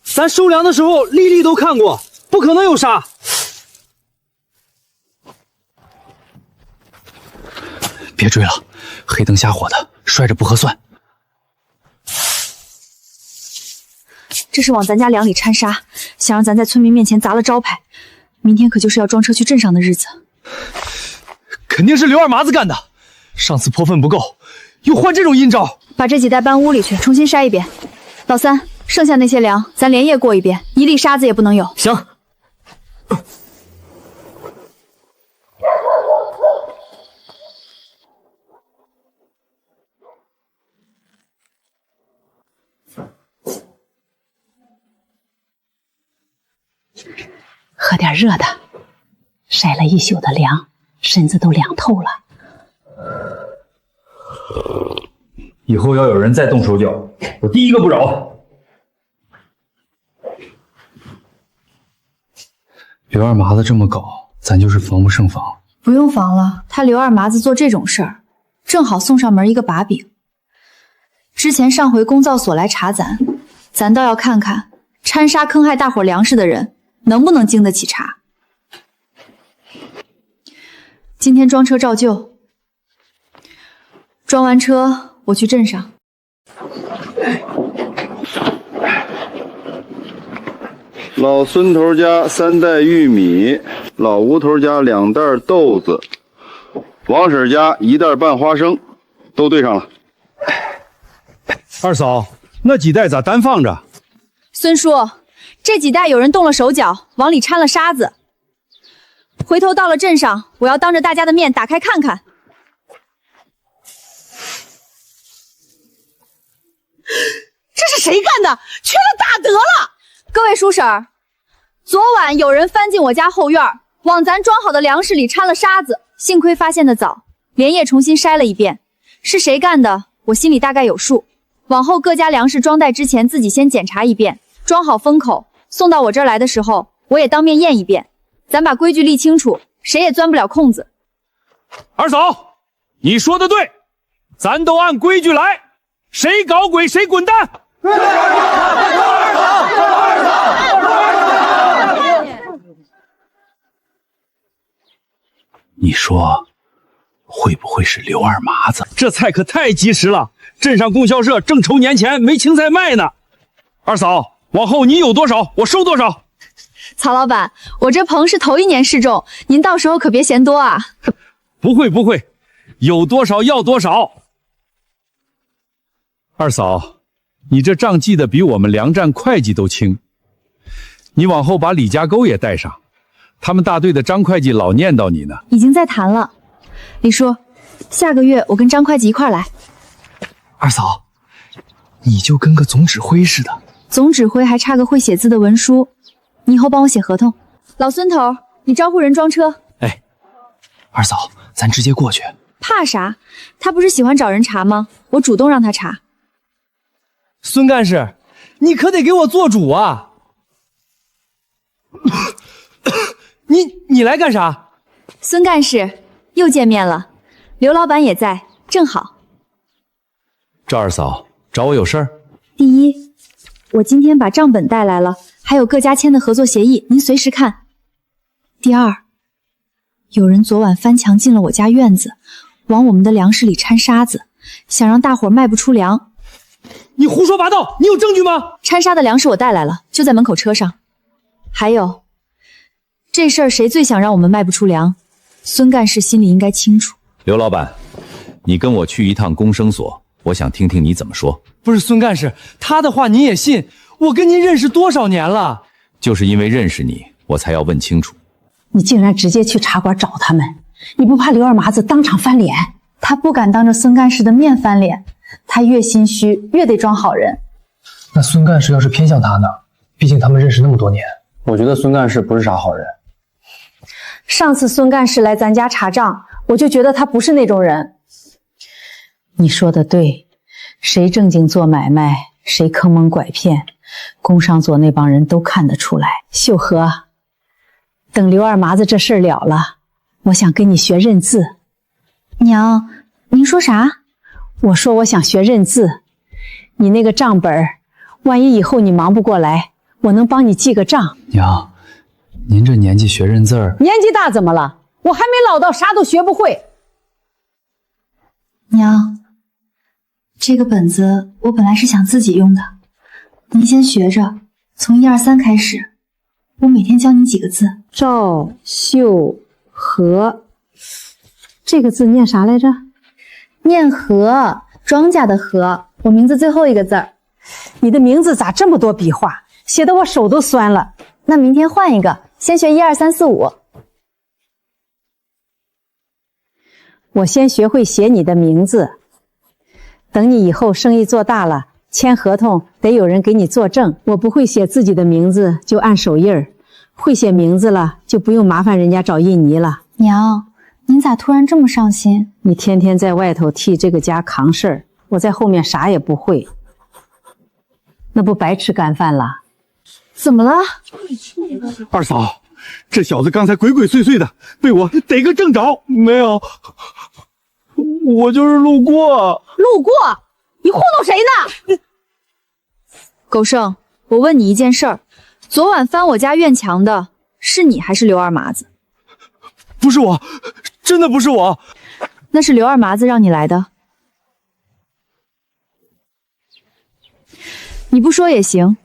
咱收粮的时候，粒粒都看过，不可能有沙。别追了，黑灯瞎火的，摔着不合算。这是往咱家粮里掺沙，想让咱在村民面前砸了招牌。明天可就是要装车去镇上的日子。肯定是刘二麻子干的，上次泼粪不够，又换这种阴招。把这几袋搬屋里去，重新筛一遍。老三，剩下那些粮咱连夜过一遍，一粒沙子也不能有。行。喝点热的，晒了一宿的凉，身子都凉透了。以后要有人再动手脚，我第一个不饶。刘二麻子这么搞，咱就是防不胜防。不用防了，他刘二麻子做这种事儿，正好送上门一个把柄。之前上回公造所来查咱倒要看看掺沙坑害大伙粮食的人能不能经得起查。今天装车照旧，装完车我去镇上。老孙头家3袋玉米，老吴头家2袋豆子，王婶家1袋半花生，都对上了。二嫂，那几袋咋单放着？孙叔，这几袋有人动了手脚，往里掺了沙子。回头到了镇上，我要当着大家的面打开看看。这是谁干的？缺了大德了！各位叔婶儿，昨晚有人翻进我家后院，往咱装好的粮食里掺了沙子，幸亏发现的早，连夜重新筛了一遍。是谁干的，我心里大概有数。往后各家粮食装袋之前，自己先检查一遍，装好封口，送到我这儿来的时候，我也当面验一遍。咱把规矩立清楚，谁也钻不了空子。二嫂，你说的对，咱都按规矩来，谁搞鬼谁滚蛋！你说会不会是刘二麻子？这菜可太及时了，镇上供销社正筹年前没青菜卖呢。二嫂，往后你有多少，我收多少。曹老板，我这棚是头1年试种，您到时候可别嫌多啊。不会不会，有多少要多少。二嫂，你这账记得比我们粮站会计都清。你往后把李家沟也带上，他们大队的张会计老念叨你呢。已经在谈了。李叔，下个月我跟张会计一块来。二嫂，你就跟个总指挥似的。总指挥还差个会写字的文书，你以后帮我写合同。老孙头，你招呼人装车。哎，二嫂，咱直接过去。怕啥？他不是喜欢找人查吗？我主动让他查。孙干事，你可得给我做主啊！你来干啥？孙干事，又见面了。刘老板也在，正好。赵二嫂找我有事儿？第一，我今天把账本带来了，还有各家签的合作协议，您随时看。第二，有人昨晚翻墙进了我家院子，往我们的粮食里掺沙子，想让大伙卖不出粮。你胡说八道！你有证据吗？掺沙的粮食我带来了，就在门口车上。还有，这事儿谁最想让我们卖不出粮？孙干事心里应该清楚。刘老板，你跟我去一趟公生所，我想听听你怎么说。不是孙干事，他的话你也信？我跟您认识多少年了？就是因为认识你，我才要问清楚。你竟然直接去茶馆找他们，你不怕刘二麻子当场翻脸？他不敢当着孙干事的面翻脸，他越心虚越得装好人。那孙干事要是偏向他呢？毕竟他们认识那么多年。我觉得孙干事不是啥好人。上次孙干事来咱家查账，我就觉得他不是那种人。你说的对，谁正经做买卖，谁坑蒙拐骗，工商所那帮人都看得出来。秀禾，等刘二麻子这事儿了了，我想跟你学认字。娘，您说啥？我说我想学认字，你那个账本，万一以后你忙不过来，我能帮你记个账。娘，您这年纪学认字儿，年纪大怎么了？我还没老到啥都学不会。娘，这个本子我本来是想自己用的，您先学着，从1、2、3开始，我每天教您几个字。赵秀禾，这个字念啥来着？念禾，庄稼的禾，我名字最后一个字儿。你的名字咋这么多笔画，写得我手都酸了。那明天换一个，先学1、2、3、4、5。我先学会写你的名字，等你以后生意做大了，签合同得有人给你作证。我不会写自己的名字，就按手印儿；会写名字了，就不用麻烦人家找印泥了。娘，您咋突然这么上心？你天天在外头替这个家扛事儿，我在后面啥也不会，那不白吃干饭了？怎么了？二嫂，这小子刚才鬼鬼祟祟的，被我逮个正着。没有，我就是路过。路过？你糊弄谁呢？狗剩，我问你一件事儿，昨晚翻我家院墙的是你还是刘二麻子？不是我，真的不是我。那是刘二麻子让你来的。你不说也行。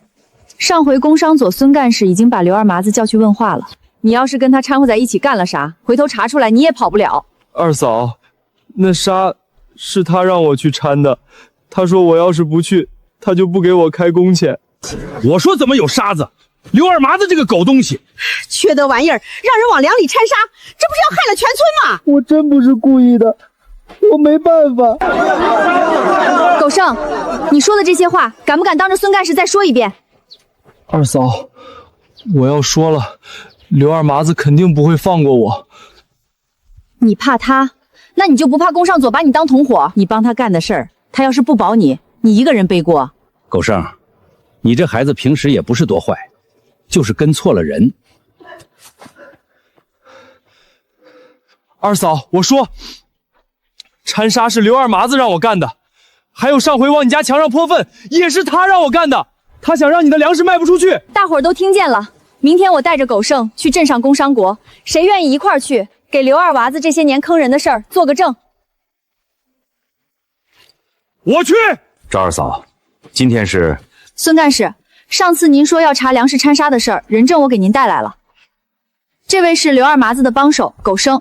上回工商所孙干事已经把刘二麻子叫去问话了，你要是跟他掺和在一起干了啥，回头查出来你也跑不了。二嫂，那沙是他让我去掺的，他说我要是不去，他就不给我开工钱。我说怎么有沙子？刘二麻子这个狗东西，缺德玩意儿，让人往粮里掺沙，这不是要害了全村吗？我真不是故意的，我没办法。狗剩，你说的这些话，敢不敢当着孙干事再说一遍？二嫂，我要说了，刘二麻子肯定不会放过我。你怕他，那你就不怕工商所把你当同伙？你帮他干的事儿，他要是不保你，你一个人背锅。狗剩，你这孩子平时也不是多坏，就是跟错了人。二嫂，我说，掺沙是刘二麻子让我干的，还有上回往你家墙上泼粪，也是他让我干的。他想让你的粮食卖不出去。大伙儿都听见了，明天我带着狗剩去镇上工商国，谁愿意一块儿去，给刘二娃子这些年坑人的事儿做个证。我去。赵二嫂，今天是孙干事，上次您说要查粮食掺沙的事儿，人证我给您带来了。这位是刘二麻子的帮手狗生，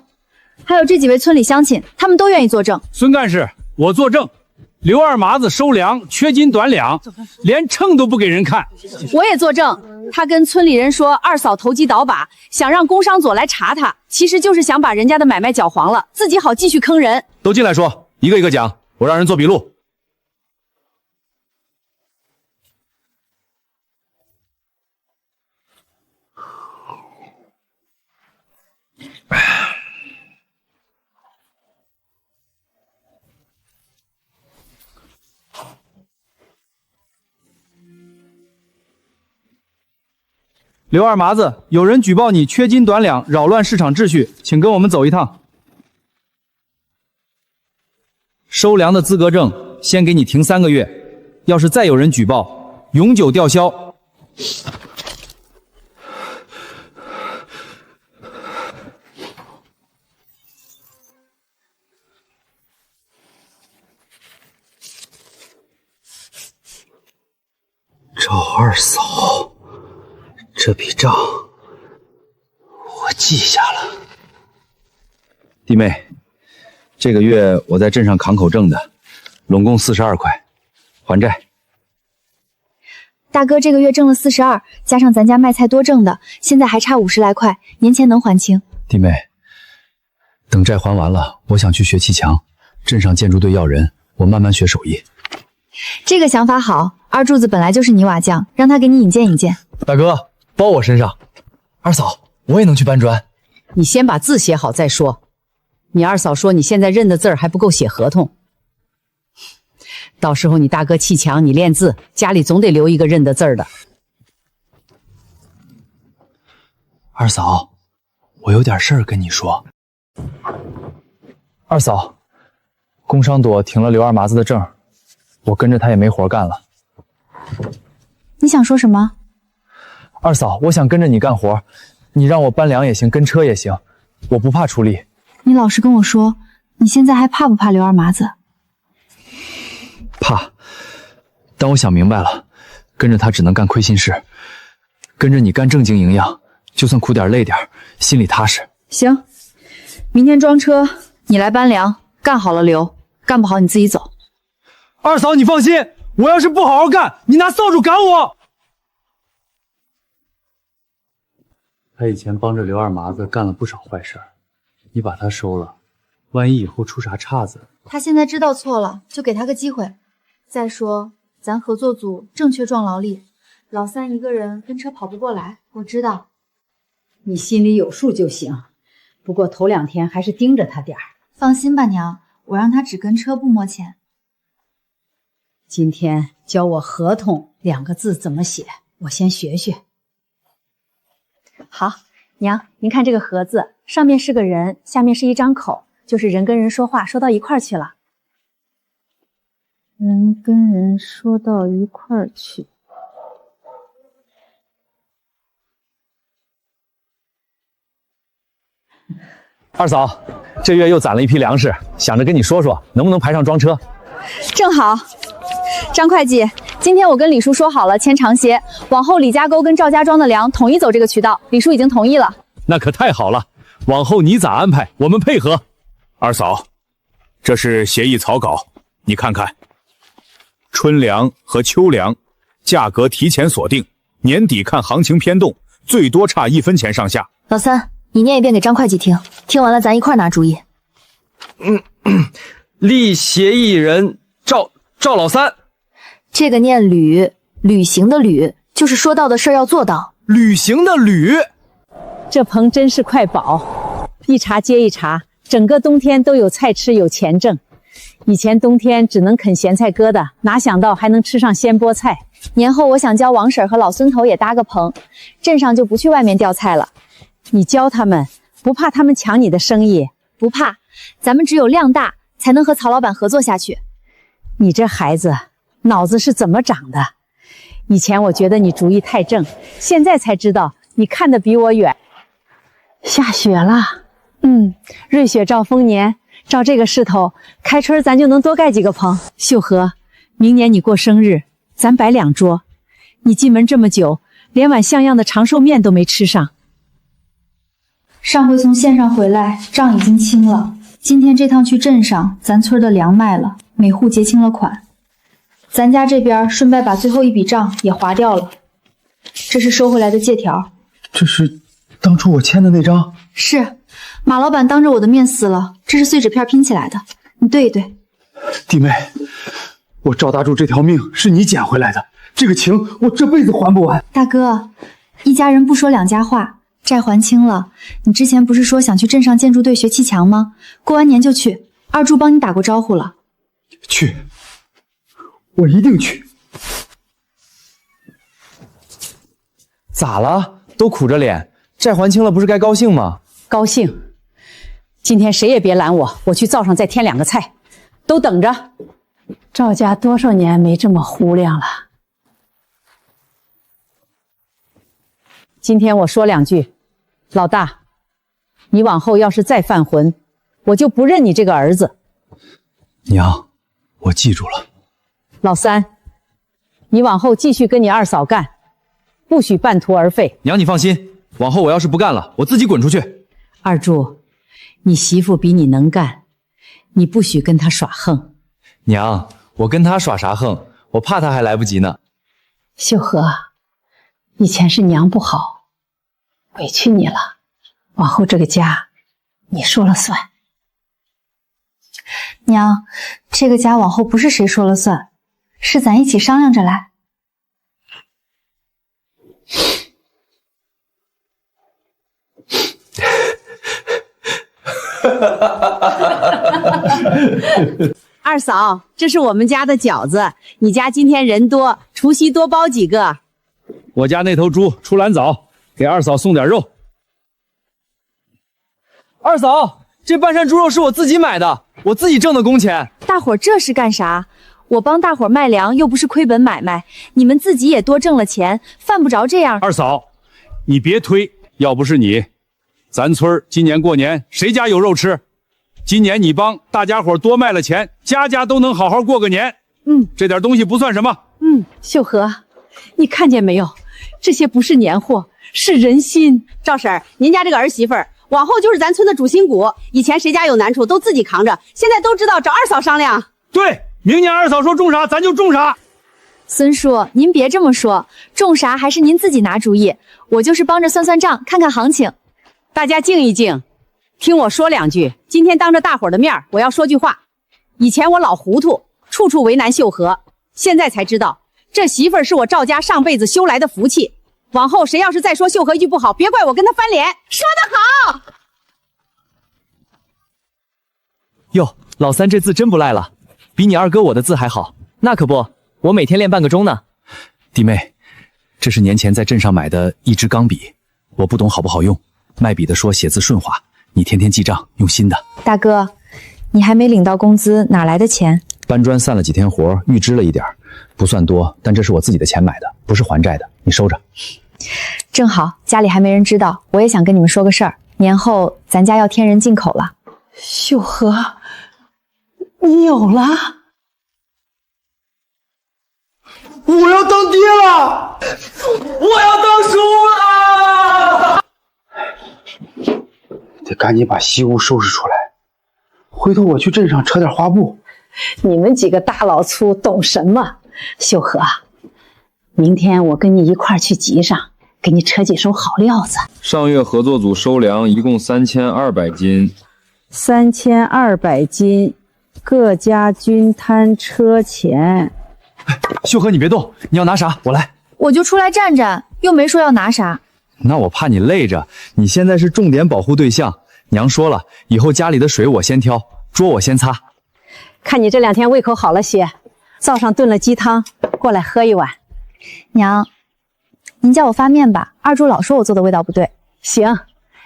还有这几位村里乡亲，他们都愿意作证。孙干事，我作证。刘二麻子收粮缺斤短两，连秤都不给人看。我也作证，他跟村里人说二嫂投机倒把，想让工商所来查他，其实就是想把人家的买卖搅黄了，自己好继续坑人。都进来说，一个一个讲，我让人做笔录。刘二麻子，有人举报你缺斤短两，扰乱市场秩序，请跟我们走一趟。收粮的资格证先给你停3个月，要是再有人举报，永久吊销。赵二嫂，这笔账记下了。弟妹，这个月我在镇上扛口挣的，拢共42块，还债。大哥这个月挣了42，加上咱家卖菜多挣的，现在还差50来块，年前能还清。弟妹，等债还完了，我想去学砌墙，镇上建筑队要人，我慢慢学手艺。这个想法好，二柱子本来就是泥瓦匠，让他给你引荐引荐。大哥，包我身上。二嫂，我也能去搬砖。你先把字写好再说。你二嫂说你现在认的字儿还不够写合同，到时候你大哥砌墙，你练字，家里总得留一个认得字儿的。二嫂，我有点事儿跟你说。二嫂，工商朵停了刘二麻子的证，我跟着他也没活干了。你想说什么？二嫂，我想跟着你干活，你让我搬粮也行，跟车也行，我不怕出力。你老实跟我说，你现在还怕不怕刘二麻子？怕，但我想明白了，跟着他只能干亏心事，跟着你干正经营养，就算苦点累点，心里踏实。行，明天装车，你来搬粮，干好了留，干不好你自己走。二嫂，你放心，我要是不好好干，你拿扫帚赶我。他以前帮着刘二麻子干了不少坏事，你把他收了，万一以后出啥岔子。他现在知道错了，就给他个机会。再说咱合作组正缺壮劳力，老三一个人跟车跑不过来，我知道。你心里有数就行，不过头2天还是盯着他点儿。放心吧娘，我让他只跟车不摸钱。今天教我合同2个字怎么写，我先学学。好，娘，您看这个盒子，上面是个人，下面是一张口，就是人跟人说话说到一块儿去了。人跟人说到一块儿去。二嫂，这月又攒了一批粮食，想着跟你说说，能不能排上装车？正好，张会计，今天我跟李叔说好了签长协，往后李家沟跟赵家庄的粮统一走这个渠道，李叔已经同意了。那可太好了，往后你咋安排，我们配合。二嫂，这是协议草稿，你看看。春粮和秋粮价格提前锁定，年底看行情偏动，最多差1分钱上下。老三，你念一遍给张会计听，听完了咱一块拿主意。立协议人赵老三。这个念履，履行的履，就是说到的事儿要做到。履行的履。这棚真是块宝，一茬接一茬，整个冬天都有菜吃，有钱挣。以前冬天只能啃咸菜疙瘩，哪想到还能吃上鲜菠菜。年后我想教王婶和老孙头也搭个棚，镇上就不去外面钓菜了。你教他们，不怕他们抢你的生意？不怕，咱们只有量大，才能和曹老板合作下去。你这孩子脑子是怎么长的？以前我觉得你主意太正，现在才知道你看得比我远。下雪了，瑞雪兆丰年，照这个势头，开春咱就能多盖几个棚。秀禾，明年你过生日，咱摆2桌。你进门这么久，连碗像样的长寿面都没吃上。上回从县上回来，账已经清了。今天这趟去镇上，咱村的粮卖了，每户结清了款。咱家这边顺带把最后一笔账也划掉了。这是收回来的借条。这是当初我签的那张？是，马老板当着我的面撕了，这是碎纸片拼起来的，你对一对。弟妹，我赵大柱这条命是你捡回来的，这个情我这辈子还不完。大哥，一家人不说两家话，债还清了。你之前不是说想去镇上建筑队学砌墙吗？过完年就去，二柱帮你打过招呼了。去，我一定去。咋了？都苦着脸，债还清了不是该高兴吗？高兴。今天谁也别拦我，我去灶上再添2个菜，都等着。赵家多少年没这么糊亮了。今天我说2句，老大，你往后要是再犯浑，我就不认你这个儿子。娘，我记住了。老三，你往后继续跟你二嫂干，不许半途而废。娘，你放心，往后我要是不干了，我自己滚出去。二柱，你媳妇比你能干，你不许跟她耍横。娘，我跟她耍啥横？我怕她还来不及呢。秀禾，以前是娘不好，委屈你了，往后这个家你说了算。娘，这个家往后不是谁说了算，是咱一起商量着来。二嫂，这是我们家的饺子，你家今天人多，除夕多包几个。我家那头猪出栏早，给二嫂送点肉。二嫂，这半扇猪肉是我自己买的，我自己挣的工钱。大伙这是干啥？我帮大伙卖粮又不是亏本买卖，你们自己也多挣了钱，犯不着这样。二嫂，你别推，要不是你，咱村今年过年谁家有肉吃？今年你帮大家伙多卖了钱，家家都能好好过个年。这点东西不算什么。秀禾，你看见没有？这些不是年货，是人心。赵婶儿，您家这个儿媳妇儿，往后就是咱村的主心骨。以前谁家有难处都自己扛着，现在都知道找二嫂商量。对，明年二嫂说种啥，咱就种啥。孙叔，您别这么说，种啥还是您自己拿主意，我就是帮着算算账，看看行情。大家静一静，听我说两句。今天当着大伙儿的面，我要说句话。以前我老糊涂，处处为难秀禾，现在才知道，这媳妇儿是我赵家上辈子修来的福气。往后谁要是再说秀禾一句不好，别怪我跟他翻脸。说得好！哟，老三这字真不赖了，比你二哥我的字还好。那可不，我每天练半个钟呢。弟妹，这是年前在镇上买的一支钢笔，我不懂好不好用，卖笔的说写字顺滑，你天天记账，用新的。大哥，你还没领到工资，哪来的钱？搬砖散了几天活，预支了一点，不算多，但这是我自己的钱买的，不是还债的，你收着。正好家里还没人知道，我也想跟你们说个事儿，年后咱家要添人进口了。秀禾，你有了？我要当爹了！我要当叔了！得赶紧把西屋收拾出来，回头我去镇上扯点花布。你们几个大老粗懂什么？秀禾，明天我跟你一块儿去集上，给你扯几手好料子。上月合作组收粮一共3200斤，3200斤，各家均摊车钱。秀禾，你别动，你要拿啥？我来。我就出来站站，又没说要拿啥。那我怕你累着，你现在是重点保护对象。娘说了，以后家里的水我先挑，桌我先擦。看你这2天胃口好了些，灶上炖了鸡汤，过来喝一碗。娘，您叫我发面吧，二柱老说我做的味道不对。行，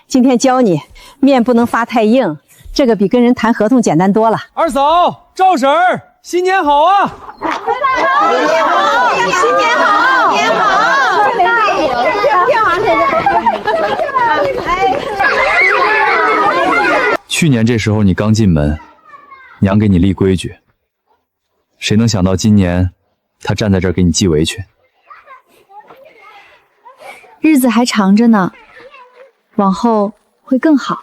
今天教你，面不能发太硬，这个比跟人谈合同简单多了。二嫂，赵婶儿，新年好啊！新年好，新年好，新年好！去年这时候你刚进门，娘给你立规矩，谁能想到今年她站在这儿给你系围裙？日子还长着呢，往后会更好。